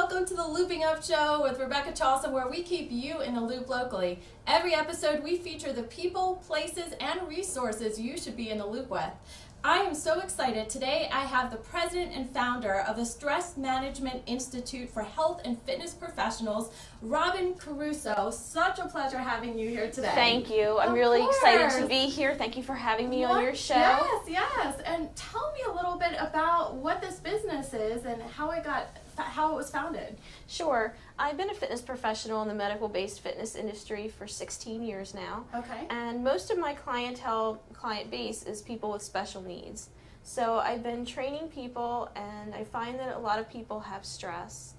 welcome to the Looping Up Show with Rebecca Chaucer, where we keep you in a loop locally. Every episode we feature the people, places, and resources you should be in the loop with. I am so excited. Today I have the president and founder of the Stress Management Institute for Health and Fitness Professionals, Robin Caruso. Such a pleasure having you here today. Thank you. I'm really excited to be here. Thank you for having me on your show. Yes. And tell me a little bit about what this business is and how it was founded. Sure. I've been a fitness professional in the medical-based fitness industry for 16 years now. Okay. And most of my client base is people with special needs. So I've been training people, and I find that a lot of people have stress.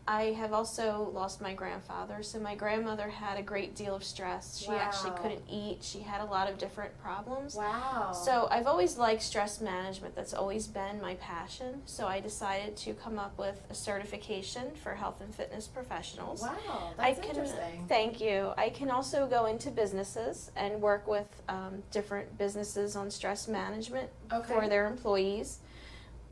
I have also lost my grandfather, so my grandmother had a great deal of stress. She actually couldn't eat. She had a lot of different problems. Wow. So I've always liked stress management. That's always been my passion. So I decided to come up with a certification for health and fitness professionals. Wow, that's interesting. Thank you. I can also go into businesses and work with different businesses on stress management for their employees.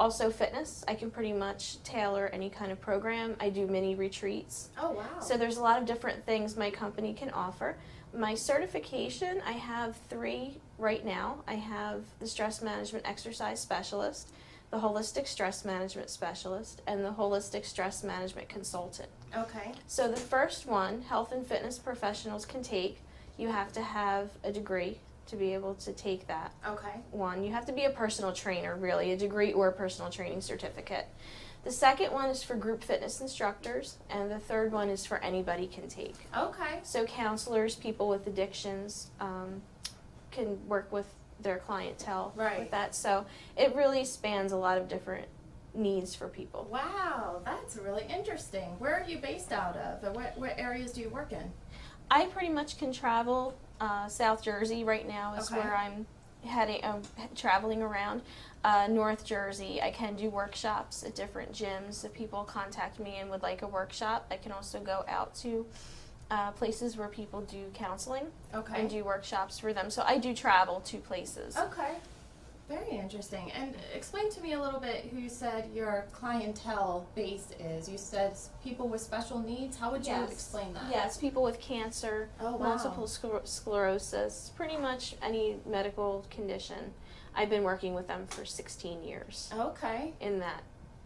Also fitness, I can pretty much tailor any kind of program. I do mini retreats. Oh, wow. So there's a lot of different things my company can offer. My certification, I have 3 right now. I have the Stress Management Exercise Specialist, the Holistic Stress Management Specialist, and the Holistic Stress Management Consultant. Okay. So the first one, health and fitness professionals can take. You have to have a degree to be able to take that. Okay. One, you have to be a personal trainer, really, a degree or a personal training certificate. The second one is for group fitness instructors, and the third one is for anybody can take. Okay. So counselors, people with addictions, can work with their clientele with that. So it really spans a lot of different needs for people. Wow, that's really interesting. Where are you based out of? What areas do you work in? I pretty much can travel. South Jersey right now is where I'm traveling around. North Jersey, I can do workshops at different gyms. If people contact me and would like a workshop, I can also go out to places where people do counseling and do workshops for them. So I do travel to places. Okay. Very interesting. And explain to me a little bit who you said your clientele base is. You said people with special needs. How would you explain that? Yes, people with cancer, multiple sclerosis, pretty much any medical condition. I've been working with them for 16 years. Okay. In that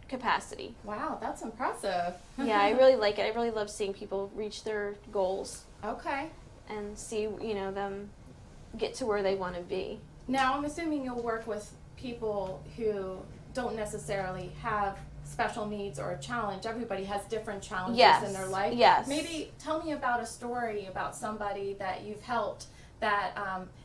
capacity. Wow, that's impressive. Yeah, I really like it. I really love seeing people reach their goals. Okay. And see, them get to where they want to be. Now, I'm assuming you'll work with people who don't necessarily have special needs or a challenge. Everybody has different challenges in their life. Yes. Maybe tell me about a story about somebody that you've helped that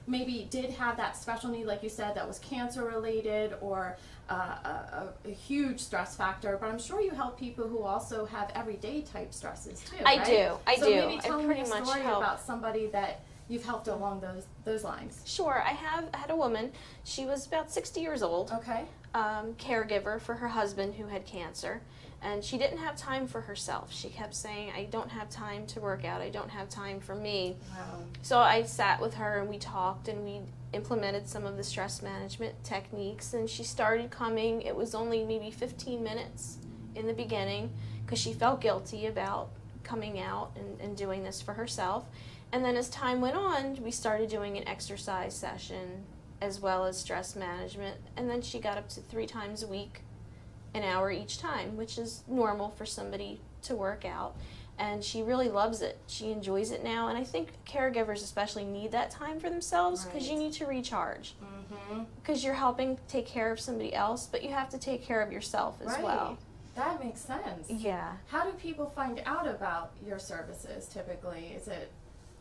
maybe did have that special need, like you said, that was cancer related or a huge stress factor. But I'm sure you help people who also have everyday type stresses too. I do. So maybe tell me a story about somebody that you've helped along those lines. Sure. I had a woman. She was about 60 years old. Okay. Caregiver for her husband who had cancer. And she didn't have time for herself. She kept saying, I don't have time to work out. I don't have time for me. Wow. So I sat with her and we talked and we implemented some of the stress management techniques. And she started coming. It was only maybe 15 minutes in the beginning because she felt guilty about coming out and doing this for herself. And then as time went on, we started doing an exercise session as well as stress management. And then she got up to 3 times a week, an hour each time, which is normal for somebody to work out. And she really loves it. She enjoys it now. And I think caregivers especially need that time for themselves because you need to recharge. Because you're helping take care of somebody else, but you have to take care of yourself as well. That makes sense. Yeah. How do people find out about your services typically? Is it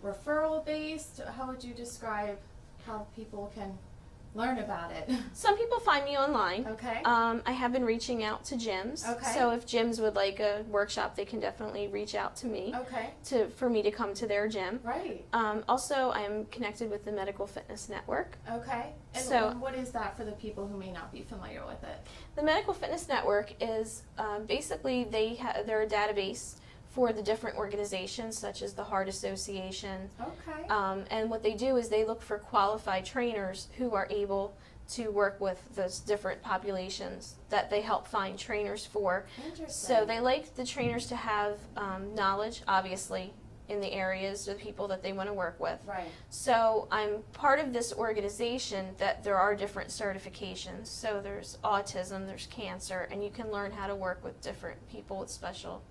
referral based? How would you describe how people can learn about it? Some people find me online. Okay. I have been reaching out to gyms. Okay. So if gyms would like a workshop, they can definitely reach out to me. Okay. For me to come to their gym. Right. Also, I am connected with the Medical Fitness Network. Okay. And what is that for the people who may not be familiar with it? The Medical Fitness Network is basically they're a database for the different organizations such as the Heart Association. Okay. And what they do is they look for qualified trainers who are able to work with those different populations that they help find trainers for. Interesting. So they like the trainers to have knowledge, obviously, in the areas, the people that they want to work with. Right. So I'm part of this organization that there are different certifications. So there's autism, there's cancer, and you can learn how to work with different people with special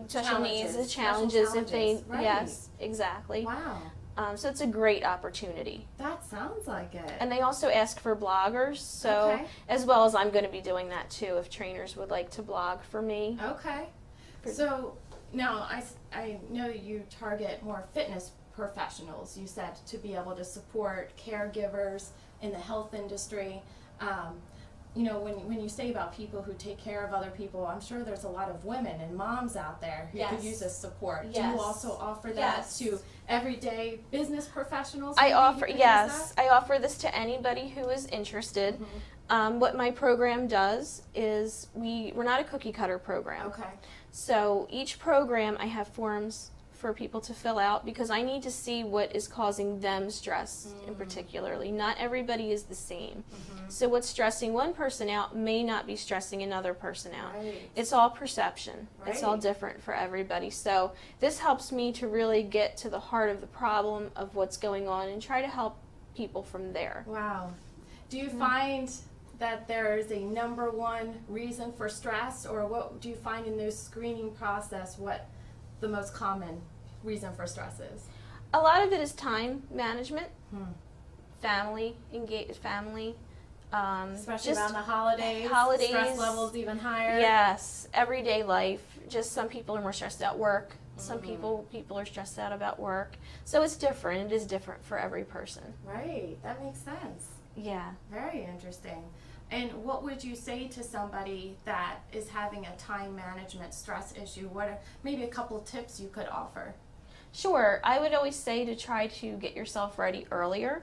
special needs, Challenges. challenges Special if they, challenges. Right. yes, exactly. Wow. So it's a great opportunity. That sounds like it. And they also ask for bloggers, so Okay. as well as I'm going to be doing that too if trainers would like to blog for me. Okay. So now I know that you target more fitness professionals, you said, to be able to support caregivers in the health industry. You know, when you say about people who take care of other people, I'm sure there's a lot of women and moms out there who could Yes. use this support. Do Yes. you also offer that Yes. to everyday business professionals? I maybe, who offer, could use yes, I offer this to anybody who is interested. that? What my program does is we're not a cookie cutter program. Okay. So each program I have forms for people to fill out because I need to see what is causing them stress in particularly. Not everybody is the same. So what's stressing one person out may not be stressing another person out. Right. It's all perception. It's all Right. different for everybody. So this helps me to really get to the heart of the problem of what's going on and try to help people from there. Wow. Do you find that there's a number one reason for stress, or what do you find in this screening process what the most common reason for stress is? A lot of it is time management, Hmm. family, family. Especially just around the holidays. holidays. Stress levels even higher. Yes, everyday life. Just some people are more stressed at work. Some people are stressed out about work. So it's different. It is different for every person. Right. That makes sense. Yeah. Very interesting. And what would you say to somebody that is having a time management stress issue? What are maybe a couple tips you could offer? Sure. I would always say to try to get yourself ready earlier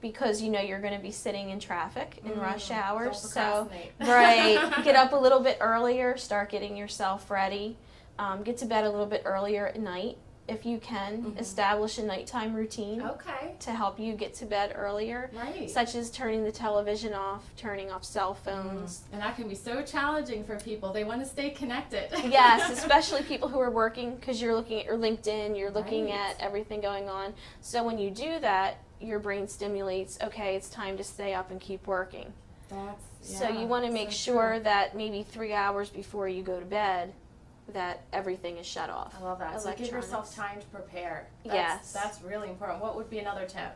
because you know you're going to be sitting in traffic in rush hours. Don't So procrastinate. right, get up a little bit earlier, start getting yourself ready. Get to bed a little bit earlier at night if you can. Establish a nighttime routine Okay. to help you get to bed earlier, Right. such as turning the television off, turning off cell phones. And that can be so challenging for people. They want to stay connected. Yes, especially people who are working because you're looking at your LinkedIn, you're looking Right. at everything going on. So when you do that, your brain stimulates, okay, it's time to stay up and keep working. So you want to make sure that maybe 3 hours before you go to bed that everything is shut off. I love that. So give yourself Electronics. time to prepare. Yes. That's really important. What would be another tip?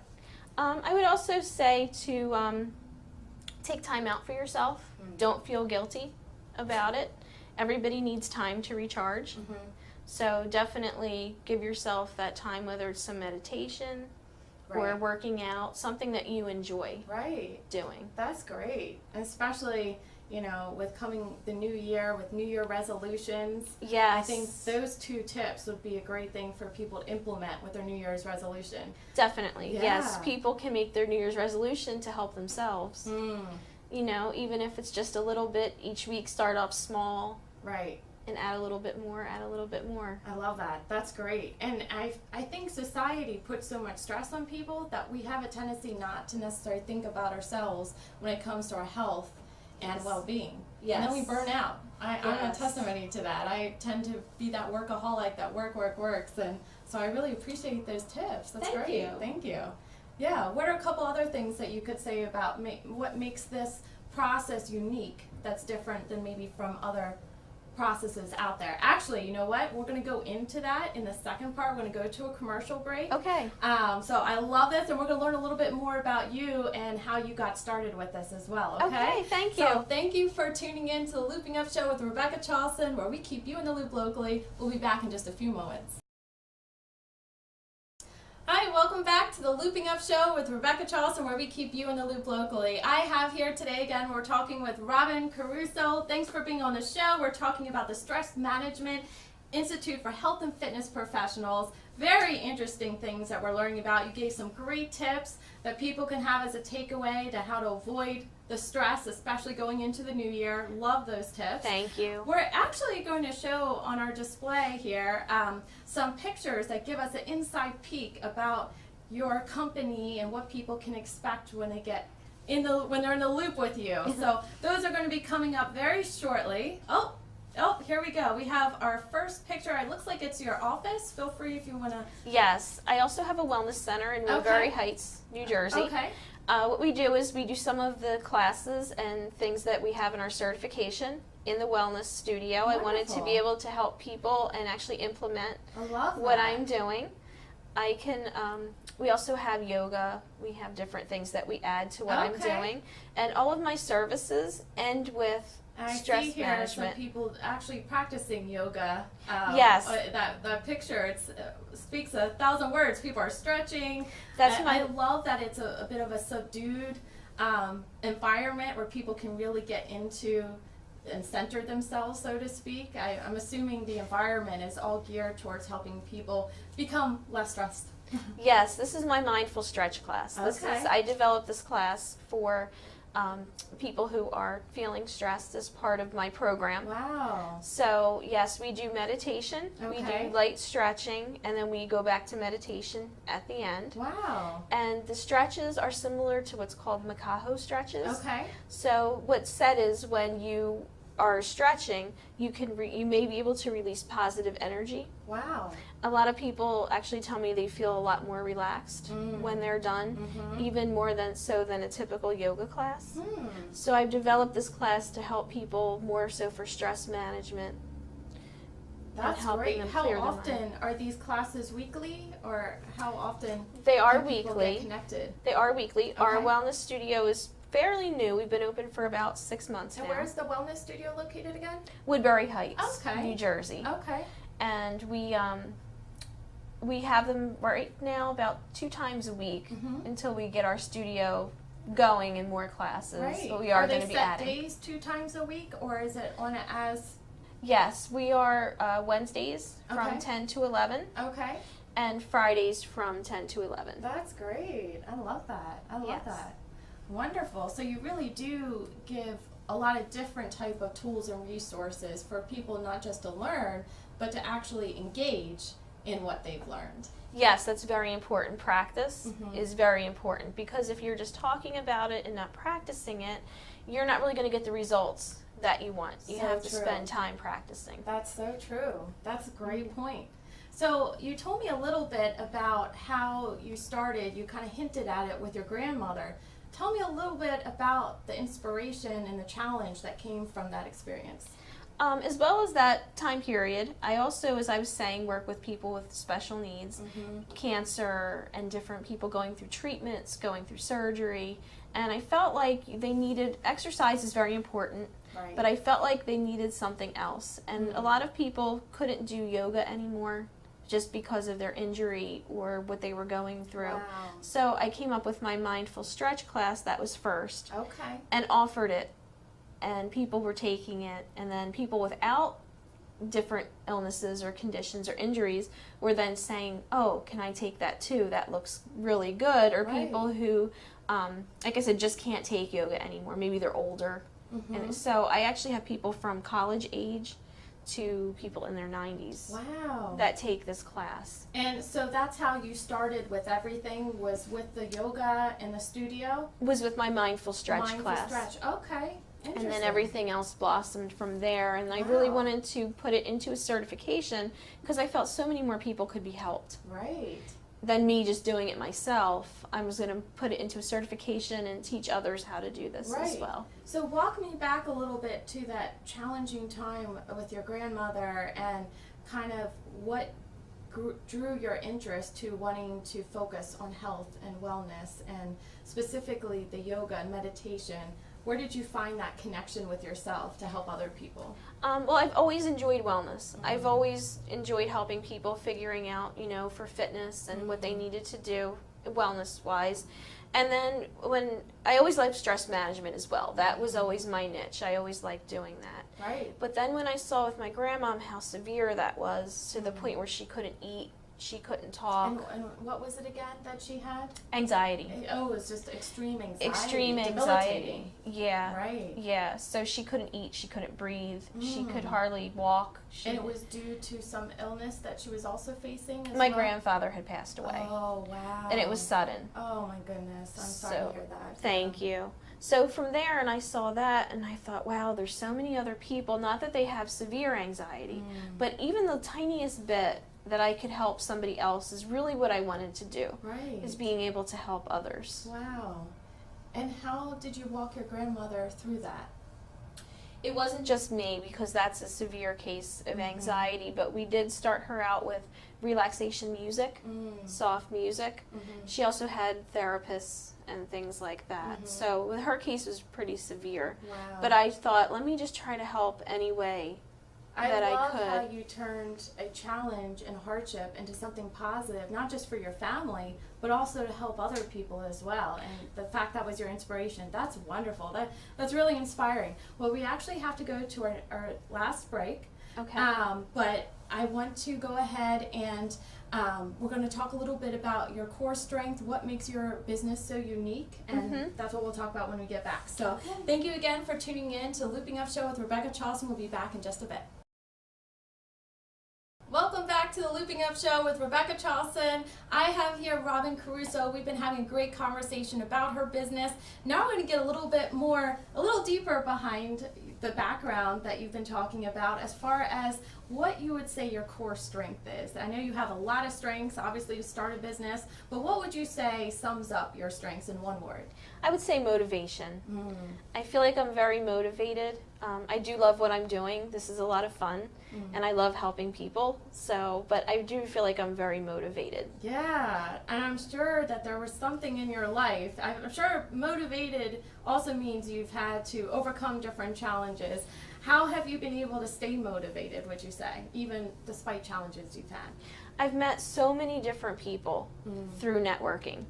I would also say to take time out for yourself. Don't feel guilty about it. Everybody needs time to recharge. So definitely give yourself that time, whether it's some meditation or Right. working out, something that you enjoy Right. doing. That's great. And especially, you know, with coming the new year, with New Year resolutions. Yes. I think those two tips would be a great thing for people to implement with their New Year's resolution. Definitely. Yes. Yeah. People can make their New Year's resolution to help themselves. You know, even if it's just a little bit each week, start off small Right. and add a little bit more, add a little bit more. I love that. That's great. And I think society puts so much stress on people that we have a tendency not to necessarily think about ourselves when it comes to our health and well-being. And then we Yes. burn out. I'm a Yes. testimony to that. I tend to be that workaholic that works. And so I really appreciate those tips. That's Thank great. you. Thank you. Yeah. What are a couple other things that you could say about what makes this process unique that's different than maybe from other processes out there? Actually, you know what? We're going to go into that in the second part. We're going to go to a commercial break. Okay. So I love this, and we're going to learn a little bit more about you and how you got started with this as well, okay? Okay, thank you. So thank you for tuning in to the Looping Up Show with Rebecca Charleston, where we keep you in the loop locally. We'll be back in just a few moments. Hi, welcome back to the Looping Up Show with Rebecca Charleston, where we keep you in the loop locally. I have here today, again, we're talking with Robin Caruso. Thanks for being on the show. We're talking about the Stress Management Institute for Health and Fitness Professionals. Very interesting things that we're learning about. You gave some great tips that people can have as a takeaway to how to avoid the stress, especially going into the new year. Love those tips. Thank you. We're actually going to show on our display here some pictures that give us an inside peek about your company and what people can expect when they get when they're in the loop with you. So those are going to be coming up very shortly. Oh, here we go. We have our first picture. It looks like it's your office. Feel free if you want to. Yes, I also have a wellness center in Woodbury Okay. Heights, New Jersey. Okay. What we do is we do some of the classes and things that we have in our certification in the wellness studio. I wanted to Wonderful. be able to help people and actually implement I love what that. I'm doing. I can, we also have yoga. We have different things that we add to what I'm Okay. doing. And all of my services end with I stress see here management. some people actually practicing yoga. Yes. That picture speaks 1,000 words. People are stretching. That's I my, love that it's a bit of a subdued environment where people can really get into and center themselves, so to speak. I'm assuming the environment is all geared towards helping people become less stressed. yes, this is my mindful stretch class. Okay. I developed this class for people who are feeling stressed as part of my program. Wow. So, yes, we do meditation, we Okay. do light stretching, and then we go back to meditation at the end. Wow. And the stretches are similar to what's called Makaho stretches. Okay. So, what's said is when you are stretching, you may be able to release positive energy. Wow. A lot of people actually tell me they feel a lot more relaxed when they're done, Mm-hmm. even more than a typical yoga class. Hmm. So I've developed this class to help people more so for stress management. That's helping great. them How clear their often are these classes weekly, or how often They are can people get weekly. connected? They are weekly. Our Okay. wellness studio is fairly new. We've been open for about 6 months And now. where's the wellness studio located again? Woodbury Heights, Okay. New Jersey. Okay. And we have them right now about 2 times a week Mhm. until we get our studio going in more classes. Right. But we are they going to be set adding. days 2 times a week, or is it on it as? Yes, we are Wednesdays from Okay. 10 to 11 Okay. and Fridays from 10 to 11. That's great. I love that. I love Yes. that. Wonderful. So you really do give a lot of different type of tools and resources for people not just to learn, but to actually engage in what they've learned. Yes, that's very important. Practice Mhm. is very important because if you're just talking about it and not practicing it, you're not really going to get the results that you want. You So have to true. spend time practicing. That's so true. That's a great point. So you told me a little bit about how you started. You kind of hinted at it with your grandmother. Tell me a little bit about the inspiration and the challenge that came from that experience. As well as that time period, I also, as I was saying, work with people with special needs, cancer, and different people going through treatments, going through surgery. And I felt like they needed, exercise is very important, Right. but I felt like they needed something else. And a lot of people couldn't do yoga anymore just because of their injury or what they were going through. Wow. So I came up with my mindful stretch class that was first Okay. and offered it, and people were taking it, and then people without different illnesses or conditions or injuries were then saying, oh, can I take that too? That looks really good. Or Right. people who, like I said, just can't take yoga anymore. Maybe they're older. And so I actually have people from college age to people in their 90s Wow. that take this class. And so that's how you started with everything, was with the yoga in the studio? Was with my mindful stretch Mindful class. stretch. Okay. And Interesting. then everything else blossomed from there. And I really Wow. wanted to put it into a certification because I felt so many more people could be helped Right. than me just doing it myself. I was going to put it into a certification and teach others how to do this as Right. well. So walk me back a little bit to that challenging time with your grandmother and kind of what drew your interest to wanting to focus on health and wellness, and specifically the yoga and meditation. Where did you find that connection with yourself to help other people? Well, I've always enjoyed wellness. I've always enjoyed helping people figuring out, for fitness and what they needed to do wellness-wise. And then when I always liked stress management as well. That was always my niche. I always liked doing that. Right. But then when I saw with my grandmom how severe that was, to the point where she couldn't eat She couldn't talk. And what was it again that she had? Anxiety. Oh, it was just extreme anxiety. Extreme anxiety. Yeah. Right. Yeah. So she couldn't eat. She couldn't breathe. She could Mm. hardly walk. And it was due to some illness that she was also facing as My well? grandfather had passed away. Oh, wow. And it was sudden. Oh, my goodness. I'm sorry to hear that. Thank you. So from there, and I saw that, and I thought, wow, there's so many other people, not that they have severe anxiety, but even the tiniest bit that I could help somebody else is really what I wanted to do, Right. is being able to help others. Wow. And how did you walk your grandmother through that? It wasn't just me, because that's a severe case of anxiety, but we did start her out with relaxation music, soft music. She also had therapists and things like that. So her case was pretty severe. Wow. But I thought, let me just try to help any way that I love could. how you turned a challenge and hardship into something positive, not just for your family, but also to help other people as well. And the fact that was your inspiration, that's wonderful. That's really inspiring. Well, we actually have to go to our last break. Okay. But I want to go ahead and we're going to talk a little bit about your core strength, what makes your business so unique, and that's what we'll talk about when we get back. So thank you again for tuning in to the Looping Up Show with Rebecca Charleston. We'll be back in just a bit. Welcome back to the Looping Up Show with Rebecca Charleston. I have here Robin Caruso. We've been having a great conversation about her business. Now we're going to get a little deeper behind the background that you've been talking about as far as what you would say your core strength is. I know you have a lot of strengths. Obviously, you started a business, but what would you say sums up your strengths in one word? I would say motivation. I feel like I'm very motivated. I do love what I'm doing. This is a lot of fun, and I love helping people. But I do feel like I'm very motivated. Yeah, and I'm sure that there was something in your life. I'm sure motivated also means you've had to overcome different challenges. How have you been able to stay motivated, would you say, even despite challenges you've had? I've met so many different people through networking.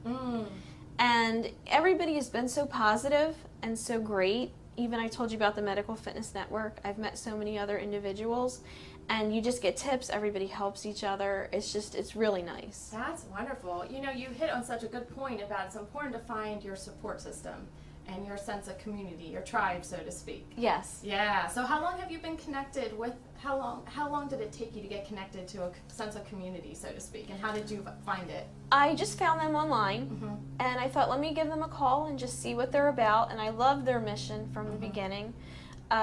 And everybody has been so positive and so great. Even I told you about the Medical Fitness Network. I've met so many other individuals, and you just get tips. Everybody helps each other. It's really nice. That's wonderful. You know, you hit on such a good point about it's important to find your support system and your sense of community, your tribe, so to speak. Yes. Yeah. So how long have you been connected with, how long did it take you to get connected to a sense of community, so to speak, and how did you find it? I just found them online, and I thought, let me give them a call and just see what they're about, and I loved their mission from the beginning.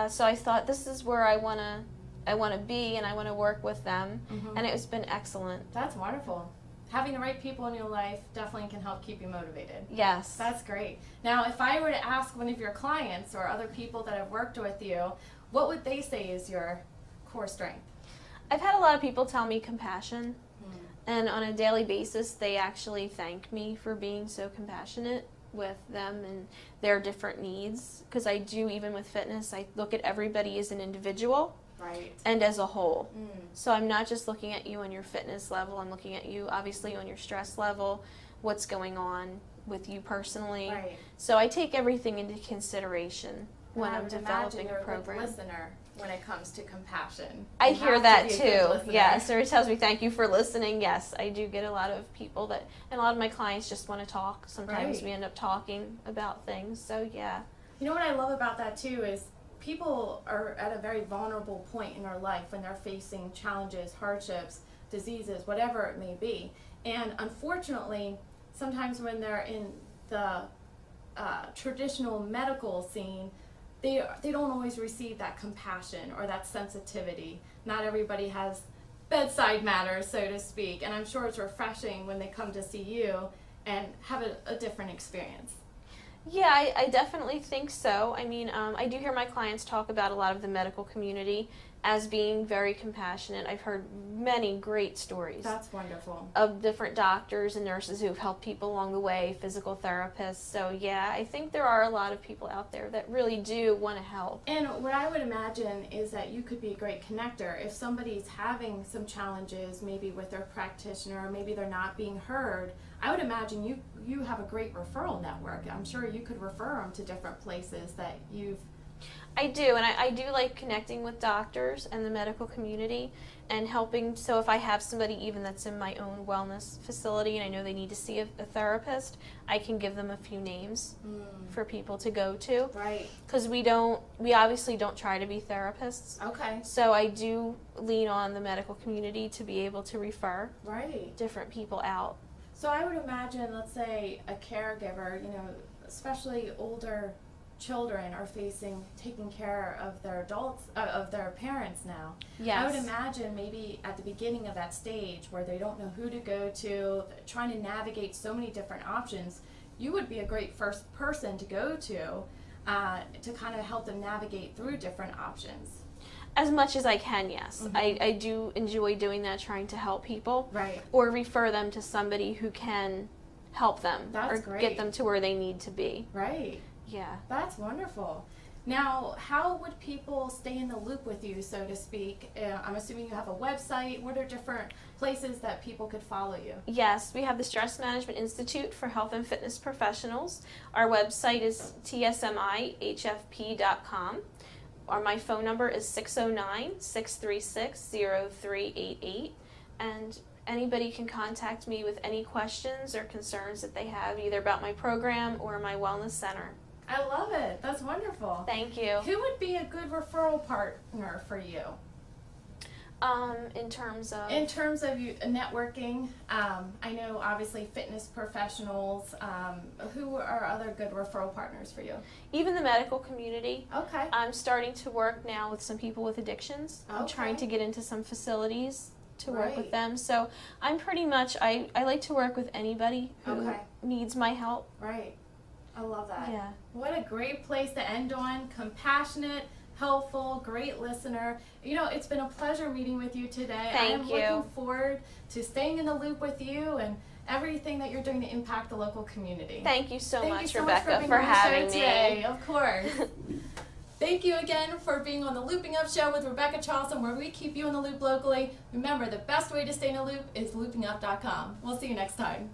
So I thought, this is where I want to be, and I want to work with them, and it's been excellent. That's wonderful. Having the right people in your life definitely can help keep you motivated. Yes. That's great. Now, if I were to ask one of your clients or other people that have worked with you, what would they say is your core strength? I've had a lot of people tell me compassion, and on a daily basis, they actually thank me for being so compassionate with them and their different needs, because I do, even with fitness, I look at everybody as an individual. Right. And as a whole. So I'm not just looking at you on your fitness level, I'm looking at you obviously on your stress level, what's going on with you personally. Right. So I take everything into consideration when I I'm would developing imagine you're a program. A good listener when it comes to compassion. I You hear have that to be a good too. listener. Yes, or it tells me thank you for listening. Yes, I do get a lot of people and a lot of my clients just want to talk. Sometimes Right. we end up talking about things. So yeah. You know what I love about that too is people are at a very vulnerable point in their life when they're facing challenges, hardships, diseases, whatever it may be. And unfortunately, sometimes when they're in the traditional medical scene, they don't always receive that compassion or that sensitivity. Not everybody has bedside manners, so to speak. And I'm sure it's refreshing when they come to see you and have a different experience. Yeah, I definitely think so. I mean, I do hear my clients talk about a lot of the medical community as being very compassionate. I've heard many great stories. That's wonderful. Of different doctors and nurses who've helped people along the way, physical therapists. So yeah, I think there are a lot of people out there that really do want to help. And what I would imagine is that you could be a great connector. If somebody's having some challenges, maybe with their practitioner, maybe they're not being heard, I would imagine you have a great referral network. I'm sure you could refer them to different places that you've I do, and I do like connecting with doctors and the medical community and helping. So if I have somebody even that's in my own wellness facility and I know they need to see a therapist, I can give them a few names for people to go to. Right. Because we obviously don't try to be therapists. Okay. So I do lean on the medical community to be able to refer Right. different people out. So I would imagine, let's say, a caregiver, especially older children are taking care of their of their parents now. Yes. I would imagine maybe at the beginning of that stage where they don't know who to go to, trying to navigate so many different options, you would be a great first person to go to kind of help them navigate through different options. As much as I can, yes. I do enjoy doing that, trying to help people. Right. Or refer them to somebody who can help them. That's or great. Get them to where they need to be. Right. Yeah. That's wonderful. Now, how would people stay in the loop with you, so to speak? I'm assuming you have a website. What are different places that people could follow you? Yes, we have the Stress Management Institute for Health and Fitness Professionals. Our website is tsmihfp.com. My phone number is 609-636-0388. And anybody can contact me with any questions or concerns that they have, either about my program or my wellness center. I love it. That's wonderful. Thank you. Who would be a good referral partner for you? In terms of? In terms of you networking, I know obviously fitness professionals. Who are other good referral partners for you? Even the medical community. Okay. I'm starting to work now with some people with addictions. I'm trying to get into some facilities to work with them. So I'm pretty much, I like to work with anybody who needs my help. Right. I love that. Yeah. What a great place to end on. Compassionate, helpful, great listener. It's been a pleasure meeting with you today. Thank you. I am looking forward to staying in the loop with you and everything that you're doing to impact the local community. Thank you so much, you Rebecca, being for on the having show me. Today. Of course. Thank you again for being on the Looping Up Show with Rebecca Charleston, where we keep you in the loop locally. Remember, the best way to stay in the loop is loopingup.com. We'll see you next time.